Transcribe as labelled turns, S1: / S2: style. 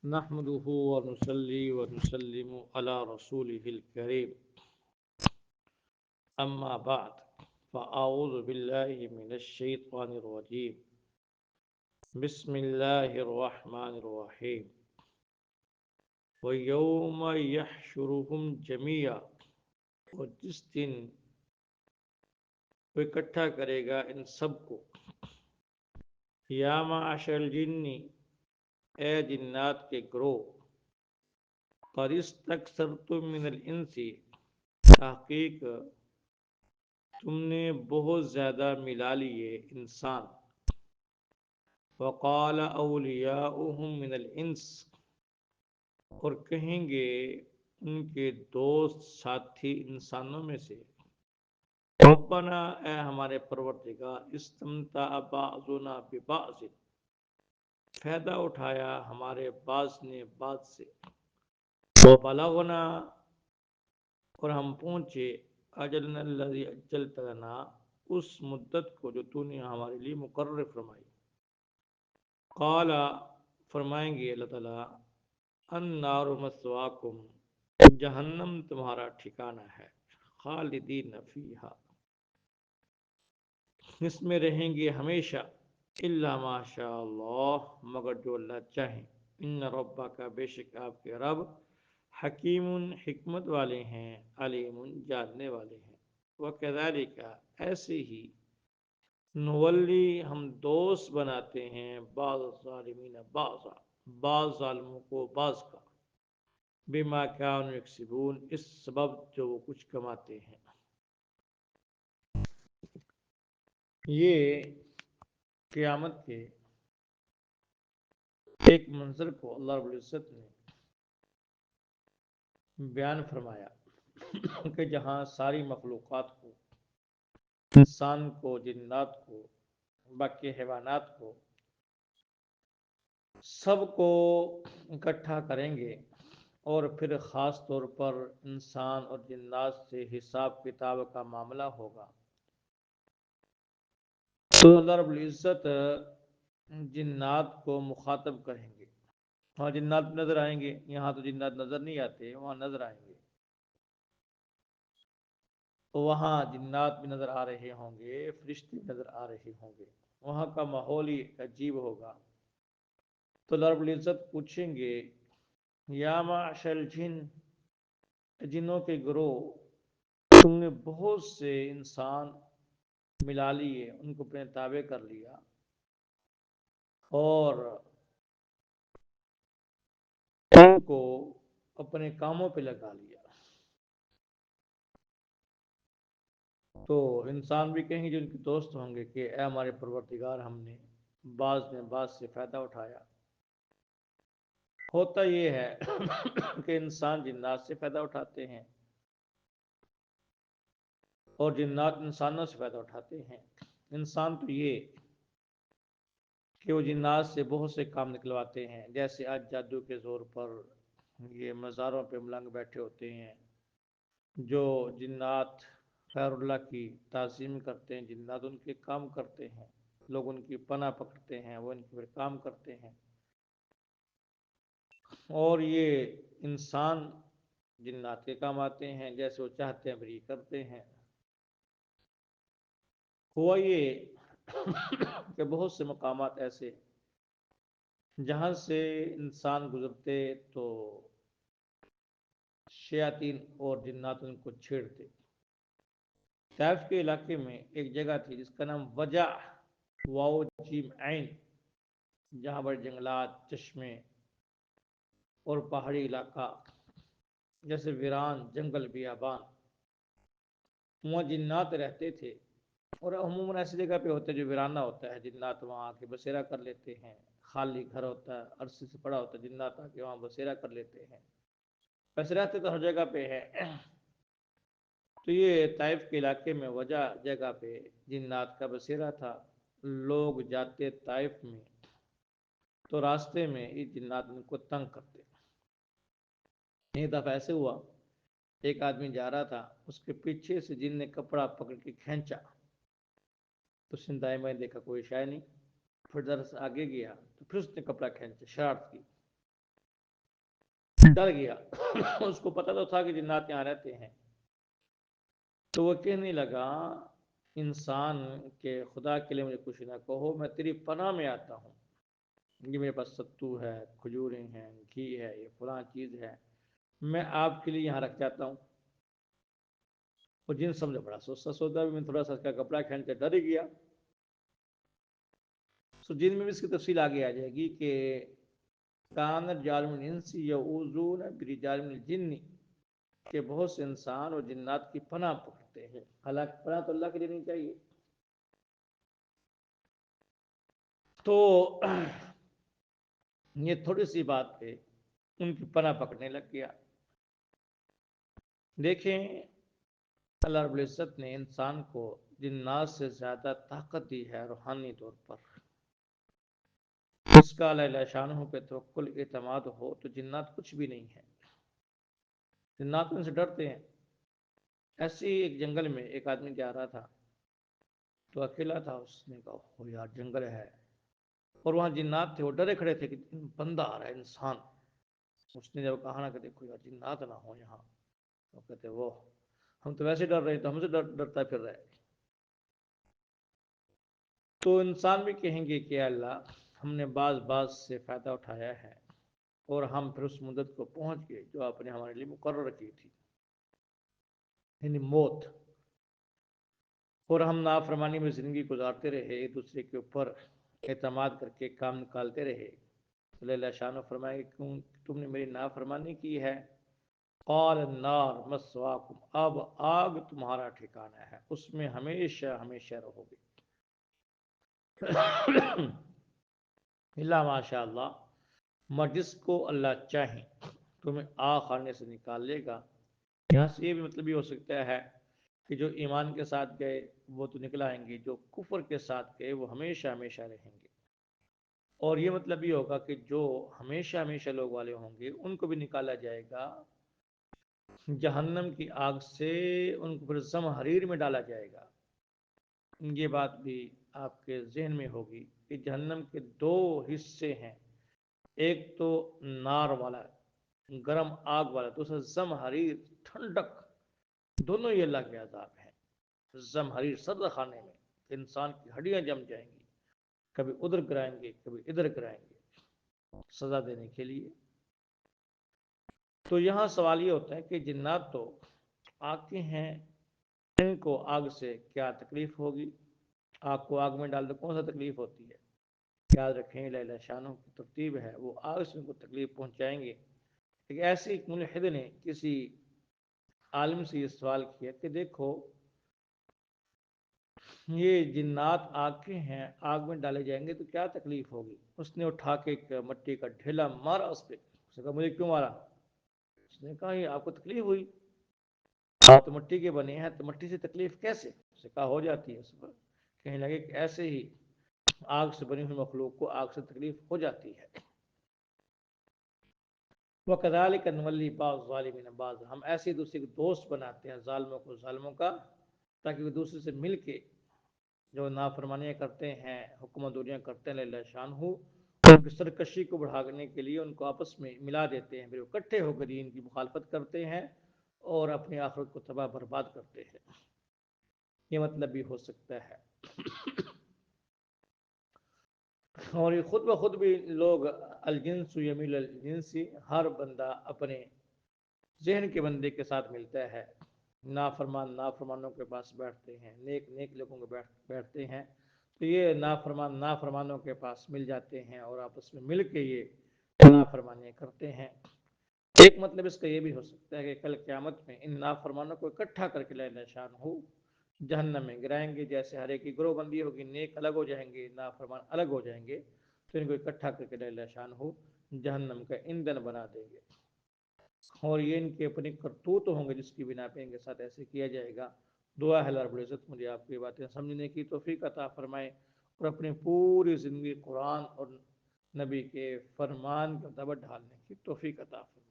S1: نحمده ونصلي ونسلم على رسوله الكريم أما بعد فأعوذ بالله من الشيطان الرجيم بسم الله الرحمن الرحيم ويوم يحشرهم جميعا اور جس دن وہ اکٹھا کرے گا ان سب کو یا معاشر الجن اے جنات کے گروہ قد استکثرتم من الانس تحقیق تم نے بہت زیادہ ملا لیے انسان وقال اولیاؤہم من الانس اور کہیں گے ان کے دوست ساتھی انسانوں میں سے ربنا اے ہمارے پروردگار استمتع بعضنا ببعض فائدہ اٹھایا ہمارے بعض نے بعض سے وبلغنا اور ہم پہنچے اجلنا الذی اجلت لنا اس مدت کو جو تو نے ہمارے لیے مقرر فرمائی قال فرمائیں گے اللہ تعالیٰ النار مثواکم جہنم تمہارا ٹھکانہ ہے خالدین فیہا اس میں رہیں گے ہمیشہ الا ما شاء اللہ مگر جو اللہ چاہیں ان ربک بے شک آپ کے رب حکیم حکمت والے ہیں علیم جاننے والے ہیں وکذالک ایسے ہی نولی ہم دوست بناتے ہیں بعض ظالمین بعض ظالموں کو بعض کا بما کانوا یکسبون اس سبب جو وہ کچھ کماتے ہیں یہ قیامت کے ایک منظر کو اللہ رب العزت نے بیان فرمایا کہ جہاں ساری مخلوقات کو انسان کو جنات کو باقی حیوانات کو سب کو اکٹھا کریں گے اور پھر خاص طور پر انسان اور جنات سے حساب کتاب کا معاملہ ہوگا تو اللہ رب العزت جنات کو مخاطب کریں گے وہاں جنات نظر آئیں گے یہاں تو جنات نظر نہیں آتے وہاں نظر آئیں گے وہاں جنات بھی نظر آ رہے ہوں گے فرشتے بھی نظر آ رہے ہوں گے وہاں کا ماحول ہی عجیب ہوگا تو اللہ رب العزت پوچھیں گے یا معشر الجن جنوں کے گروہ تم نے بہت سے انسان ملا لیے ان کو اپنے تابع کر لیا اور ان کو اپنے کاموں پہ لگا لیا تو انسان بھی کہیں گے جو ان کے دوست ہوں گے کہ اے ہمارے پروردگار ہم نے بعض سے فائدہ اٹھایا ہوتا یہ ہے کہ انسان جنات سے فائدہ اٹھاتے ہیں اور جنات انسانوں سے فائدہ اٹھاتے ہیں انسان تو یہ کہ وہ جنات سے بہت سے کام نکلواتے ہیں جیسے آج جادو کے زور پر یہ مزاروں پہ ملنگ بیٹھے ہوتے ہیں جو جنات خیر اللہ کی تعظیم کرتے ہیں جنات ان کے کام کرتے ہیں لوگ ان کی پناہ پکڑتے ہیں وہ ان کے پھر کام کرتے ہیں اور یہ انسان جنات کے کام آتے ہیں جیسے وہ چاہتے ہیں بری کرتے ہیں ہوا یہ کہ بہت سے مقامات ایسے جہاں سے انسان گزرتے تو شیاطین اور جنات ان کو چھیڑتے طائف کے علاقے میں ایک جگہ تھی جس کا نام وجع واو جیم عین جہاں بڑے جنگلات چشمے اور پہاڑی علاقہ جیسے ویران جنگل بیابان وہاں جنات رہتے تھے اور عموماً ایسی جگہ پہ ہوتے ہیں جو ویرانہ ہوتا ہے جنات وہاں آ کے بسیرا کر لیتے ہیں خالی گھر ہوتا ہے عرصے سے پڑا ہوتا ہے جنات آ کے وہاں بسیرا کر لیتے ہیں ویسے رہتے تو ہر جگہ پہ ہے تو یہ طائف کے علاقے میں وجہ جگہ پہ جنات کا بسیرا تھا لوگ جاتے طائف میں تو راستے میں یہ جنات ان کو تنگ کرتے ایک دفعہ ایسے ہوا ایک آدمی جا رہا تھا اس کے پیچھے سے جن نے کپڑا پکڑ کے کھینچا تو اس نے دائیں بائیں دیکھا کوئی شے نہیں پھر ذرا سے آگے گیا تو پھر اس نے کپڑا کھینچا شرارت کی ڈر گیا اس کو پتا تو تھا کہ جنات یہاں رہتے ہیں، تو وہ کہنے لگا انسان کے خدا کے لیے مجھے کچھ نہ کہو، میں تیری پناہ میں آتا ہوں، یہ میرے پاس ستو ہے، کھجوریں ہیں، گھی ہے، یہ فلاں چیز ہے، میں آپ کے لیے یہاں رکھ جاتا ہوں۔ وہ جن سمجھا بڑا سوچتا سوچتا بھی میں تھوڑا سا اس کا کپڑا کھینچ کے ڈر ہی گیا۔ سو جن میں بھی اس کی تفصیل آگے آ جائے گی کہ کان رجال من الانس یعوذون برجال من الجن، کہ بہت سے انسان اور جنات کی پناہ پکڑتے ہیں، حالانکہ پناہ تو اللہ کے لیے نہیں چاہیے۔ تو یہ تھوڑی سی بات پہ ان کی پناہ پکڑنے لگ گیا۔ دیکھیں اللہ رب العزت نے انسان کو جنات سے زیادہ طاقت دی ہے روحانی طور پر، اس کا اللہ شانہ پہ توکل اعتماد ہو تو جنات کچھ بھی نہیں ہے، جنات ان سے ڈرتے ہیں۔ ایسے ہی ایک جنگل میں ایک آدمی جا رہا تھا تو اکیلا تھا، اس نے کہا او یار جنگل ہے، اور وہاں جنات تھے، وہ ڈرے کھڑے تھے کہ بندہ آ رہا ہے انسان۔ اس نے جب کہا نا کہ دیکھو یار جنات نہ ہو یہاں، وہ کہتے وہ ہم تو ویسے ڈر رہے تو ہم سے ڈرتا پھر رہے۔ تو انسان بھی کہیں گے کہ اللہ ہم نے بعض سے فائدہ اٹھایا ہے اور ہم پھر اس مدت کو پہنچ گئے جو آپ نے ہمارے لیے مقرر کی تھی، یعنی موت، اور ہم نافرمانی میں زندگی گزارتے رہے، ایک دوسرے کے اوپر اعتماد کر کے کام نکالتے رہے۔ اللہ شان و فرمائے کہ تم نے میری نافرمانی کی ہے، قال النار مسواکم، اب آگ تمہارا ٹھکانہ ہے، اس میں ہمیشہ ہمیشہ رہو گے۔ اللہ ماشاء اللہ، مگر جس کو اللہ چاہیں تمہیں آگ خانے سے نکال لے گا۔ یہاں سے یہ بھی مطلب یہ ہو سکتا ہے کہ جو ایمان کے ساتھ گئے وہ تو نکل آئیں گے، جو کفر کے ساتھ گئے وہ ہمیشہ ہمیشہ رہیں گے۔ اور یہ مطلب یہ ہوگا کہ جو ہمیشہ ہمیشہ لوگ والے ہوں گے ان کو بھی نکالا جائے گا جہنم کی آگ سے، ان کو پھر زمہریر میں ڈالا جائے گا۔ یہ بات بھی آپ کے ذہن میں ہوگی کہ جہنم کے دو حصے ہیں، ایک تو نار والا گرم آگ والا، دوسرا زمہریر ٹھنڈک، دونوں یہ اللہ کے عذاب ہیں۔ زمہریر سرد خانے میں انسان کی ہڈیاں جم جائیں گی، کبھی ادھر گرائیں گے کبھی ادھر گرائیں گے سزا دینے کے لیے۔ تو یہاں سوال یہ ہوتا ہے کہ جنات تو آگ کے ہیں، ان کو آگ سے کیا تکلیف ہوگی؟ آگ کو آگ میں ڈال دو کون سا تکلیف ہوتی ہے؟ یاد رکھیں اللہ شانوں کی ترتیب ہے، وہ آگ سے ان کو تکلیف پہنچائیں گے۔ ایک ایسی ملحد نے کسی عالم سے یہ سوال کیا کہ دیکھو یہ جنات آگ کے ہیں، آگ میں ڈالے جائیں گے تو کیا تکلیف ہوگی؟ اس نے اٹھا کے ایک مٹی کا ڈھیلا مارا اس پہ، اس نے کہا مجھے کیوں مارا؟ اس نے کہا یہ آپ کو تکلیف ہوئی، آپ تو مٹی کے بنے ہیں تو مٹی سے تکلیف کیسے؟ اس نے کہا ہو جاتی ہے۔ اس پر کہنے لگے کہ ایسے ہی آگ سے بنی ہوئی مخلوق کو آگ سے تکلیف ہو جاتی ہے۔ وَكَذَلِكَ نُوَلِّي بَعْضَ الظَّالِمِينَ بَعْضًا، ہم ایسے دوسرے کو دوست بناتے ہیں ظالموں کو ظالموں کا، تاکہ وہ دوسرے سے مل کے جو نافرمانیاں کرتے ہیں، حکم دوریاں کرتے ہیں اللہ شان ہو، ان کی سرکشی کو بڑھانے کے لیے ان کو آپس میں ملا دیتے ہیں، پھر وہ اکٹھے ہو کر دین کی مخالفت کرتے ہیں اور اپنی آخرت کو تباہ برباد کرتے ہیں۔ یہ مطلب بھی ہو سکتا ہے۔ اور یہ خود بخود بھی لوگ الجنس یمیل الجنس، ہر بندہ اپنے ذہن کے بندے کے ساتھ ملتا ہے، نافرمان نافرمانوں کے پاس بیٹھتے ہیں، نیک نیک لوگوں کے بیٹھتے ہیں، تو یہ نافرمان نافرمانوں کے پاس مل جاتے ہیں اور آپس میں مل کے یہ نافرمانیاں کرتے ہیں۔ ایک مطلب اس کا یہ بھی ہو سکتا ہے کہ کل قیامت میں ان نافرمانوں کو اکٹھا کر کے اللہ شان ہو جہنم میں گرائیں گے، جیسے ہر ایک کی گروہ بندی ہوگی، نیک الگ ہو جائیں گے نافرمان الگ ہو جائیں گے، تو ان کو اکٹھا کر کے اللہ شان ہو جہنم کا ایندھن بنا دیں گے، اور یہ ان کے اپنے کرتوت ہوں گے جس کی بنا پہ ان کے ساتھ ایسے کیا جائے گا۔ دعا ہے اللہ رب العزت مجھے آپ کی باتیں سمجھنے کی توفیق عطا فرمائے اور اپنی پوری زندگی قرآن اور نبی کے فرمان کا دبا ڈھالنے کی توفیق عطا فرمائے۔